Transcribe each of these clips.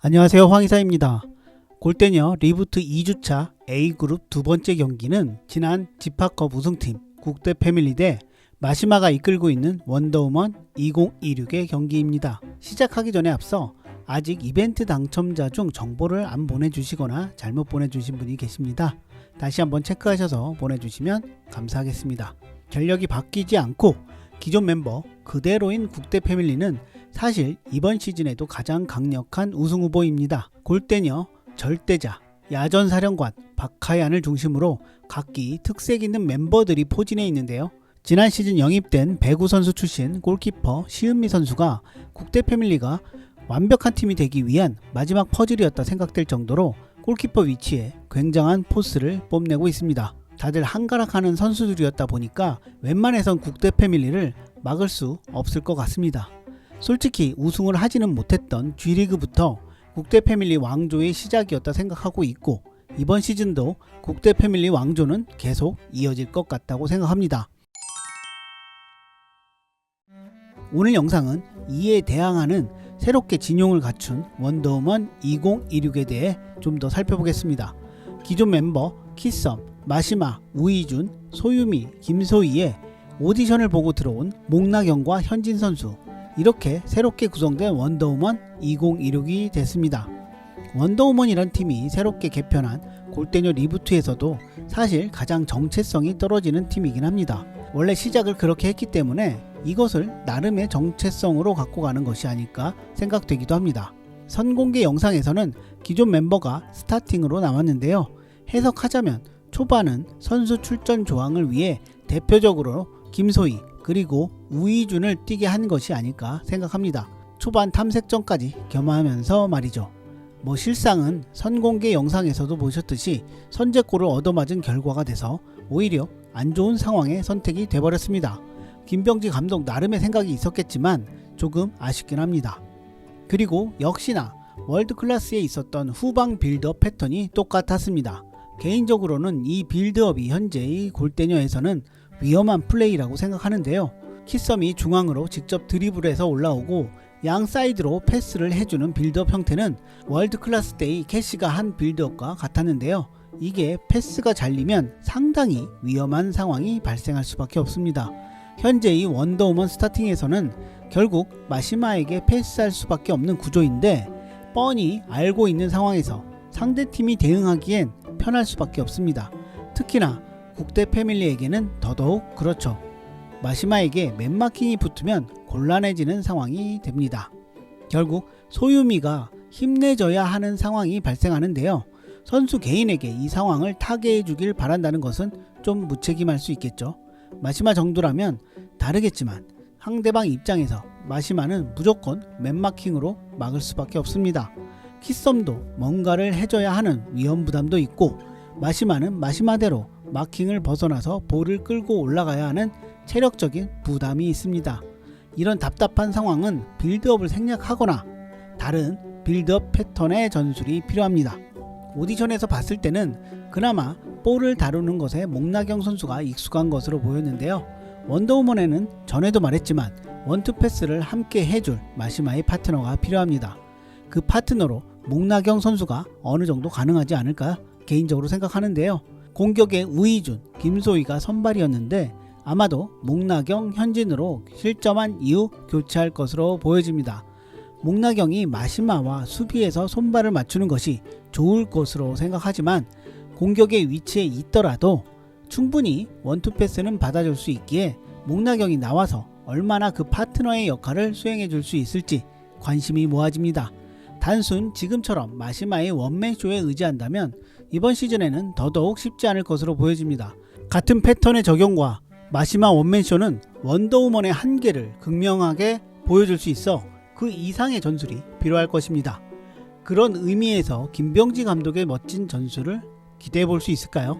안녕하세요, 황이사입니다. 골대녀 리부트 2주차 A그룹 두 번째 경기는 지난 집합컵 우승팀 국대 패밀리 대 마시마가 이끌고 있는 원더우먼 2026의 경기입니다. 시작하기 전에 앞서 아직 이벤트 당첨자 중 정보를 안 보내주시거나 잘못 보내주신 분이 계십니다. 다시 한번 체크하셔서 보내주시면 감사하겠습니다. 전력이 바뀌지 않고 기존 멤버 그대로인 국대 패밀리는 사실 이번 시즌에도 가장 강력한 우승 후보입니다. 골대녀, 절대자, 야전사령관, 박하얀을 중심으로 각기 특색 있는 멤버들이 포진해 있는데요. 지난 시즌 영입된 배구 선수 출신 골키퍼 시은미 선수가 국대 패밀리가 완벽한 팀이 되기 위한 마지막 퍼즐이었다 생각될 정도로 골키퍼 위치에 굉장한 포스를 뽐내고 있습니다. 다들 한가락하는 선수들이었다 보니까 웬만해선 국대 패밀리를 막을 수 없을 것 같습니다. 솔직히 우승을 하지는 못했던 G리그부터 국대 패밀리 왕조의 시작이었다 생각하고 있고 이번 시즌도 국대 패밀리 왕조는 계속 이어질 것 같다고 생각합니다. 오늘 영상은 이에 대항하는 새롭게 진용을 갖춘 원더우먼 2026에 대해 좀 더 살펴보겠습니다. 기존 멤버 키썸, 마시마, 우이준, 소유미, 김소희의 오디션을 보고 들어온 목나경과 현진 선수, 이렇게 새롭게 구성된 원더우먼 2026이 됐습니다. 원더우먼이란 팀이 새롭게 개편한 골대녀 리부트에서도 사실 가장 정체성이 떨어지는 팀이긴 합니다. 원래 시작을 그렇게 했기 때문에 이것을 나름의 정체성으로 갖고 가는 것이 아닐까 생각되기도 합니다. 선공개 영상에서는 기존 멤버가 스타팅으로 나왔는데요. 해석하자면 초반은 선수 출전 조항을 위해 대표적으로 김소희 그리고 우이준을 뛰게 한 것이 아닐까 생각합니다. 초반 탐색전까지 겸하면서 말이죠. 실상은 선공개 영상에서도 보셨듯이 선제골을 얻어맞은 결과가 돼서 오히려 안 좋은 상황의 선택이 돼버렸습니다. 김병지 감독 나름의 생각이 있었겠지만 조금 아쉽긴 합니다. 그리고 역시나 월드클래스에 있었던 후방 빌드업 패턴이 똑같았습니다. 개인적으로는 이 빌드업이 현재의 골대녀에서는 위험한 플레이라고 생각하는데요. 키썸이 중앙으로 직접 드리블해서 올라오고 양 사이드로 패스를 해주는 빌드업 형태는 월드클래스 때의 캐시가 한 빌드업과 같았는데요. 이게 패스가 잘리면 상당히 위험한 상황이 발생할 수밖에 없습니다. 현재의 원더우먼 스타팅에서는 결국 마시마에게 패스할 수밖에 없는 구조인데 뻔히 알고 있는 상황에서 상대팀이 대응하기엔 편할 수밖에 없습니다. 특히나 국대 패밀리에게는 더더욱 그렇죠. 마시마에게 맨마킹이 붙으면 곤란해지는 상황이 됩니다. 결국 소유미가 힘내줘야 하는 상황이 발생하는데요. 선수 개인에게 이 상황을 타개해 주길 바란다는 것은 좀 무책임할 수 있겠죠. 마시마 정도라면 다르겠지만 상대방 입장에서 마시마는 무조건 맨마킹으로 막을 수밖에 없습니다. 키썸도 뭔가를 해줘야 하는 위험 부담도 있고 마시마는 마시마대로 마킹을 벗어나서 볼을 끌고 올라가야 하는 체력적인 부담이 있습니다. 이런 답답한 상황은 빌드업을 생략하거나 다른 빌드업 패턴의 전술이 필요합니다. 오디션에서 봤을 때는 그나마 볼을 다루는 것에 목나경 선수가 익숙한 것으로 보였는데요. 원더우먼에는 전에도 말했지만 원투 패스를 함께 해줄 마시마의 파트너가 필요합니다. 그 파트너로 목나경 선수가 어느 정도 가능하지 않을까 개인적으로 생각하는데요. 공격에 우이준, 김소희가 선발이었는데 아마도 목나경, 현진으로 실점한 이후 교체할 것으로 보여집니다. 목나경이 마시마와 수비에서 손발을 맞추는 것이 좋을 것으로 생각하지만 공격의 위치에 있더라도 충분히 원투 패스는 받아줄 수 있기에 목나경이 나와서 얼마나 그 파트너의 역할을 수행해 줄 수 있을지 관심이 모아집니다. 단순 지금처럼 마시마의 원맨쇼에 의지한다면 이번 시즌에는 더더욱 쉽지 않을 것으로 보여집니다. 같은 패턴의 적용과 마시마 원맨쇼는 원더우먼의 한계를 극명하게 보여줄 수 있어 그 이상의 전술이 필요할 것입니다. 그런 의미에서 김병지 감독의 멋진 전술을 기대해 볼 수 있을까요?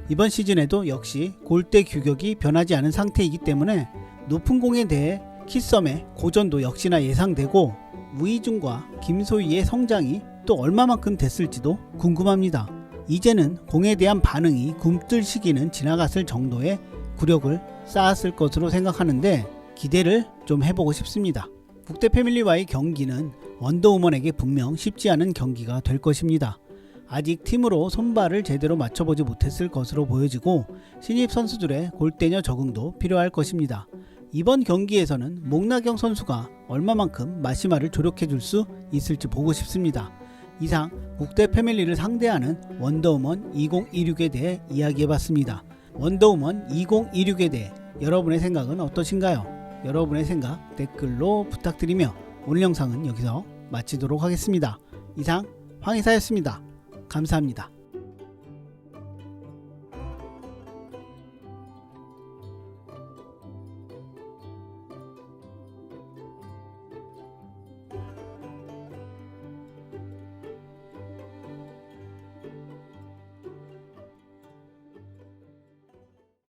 이번 시즌에도 역시 골대 규격이 변하지 않은 상태이기 때문에 높은 공에 대해 키썸의 고전도 역시나 예상되고 우이준과 김소희의 성장이 또 얼마만큼 됐을지도 궁금합니다. 이제는 공에 대한 반응이 굼뜰 시기는 지나갔을 정도의 구력을 쌓았을 것으로 생각하는데 기대를 좀 해보고 싶습니다. 국대 패밀리와의 경기는 원더우먼에게 분명 쉽지 않은 경기가 될 것입니다. 아직 팀으로 손발을 제대로 맞춰보지 못했을 것으로 보여지고 신입 선수들의 골대녀 적응도 필요할 것입니다. 이번 경기에서는 목나경 선수가 얼마만큼 마시마를 조력해 줄 수 있을지 보고 싶습니다. 이상 국대 패밀리를 상대하는 원더우먼 2026에 대해 이야기해봤습니다. 원더우먼 2026에 대해 여러분의 생각은 어떠신가요? 여러분의 생각 댓글로 부탁드리며 오늘 영상은 여기서 마치도록 하겠습니다. 이상 황희사였습니다. 감사합니다.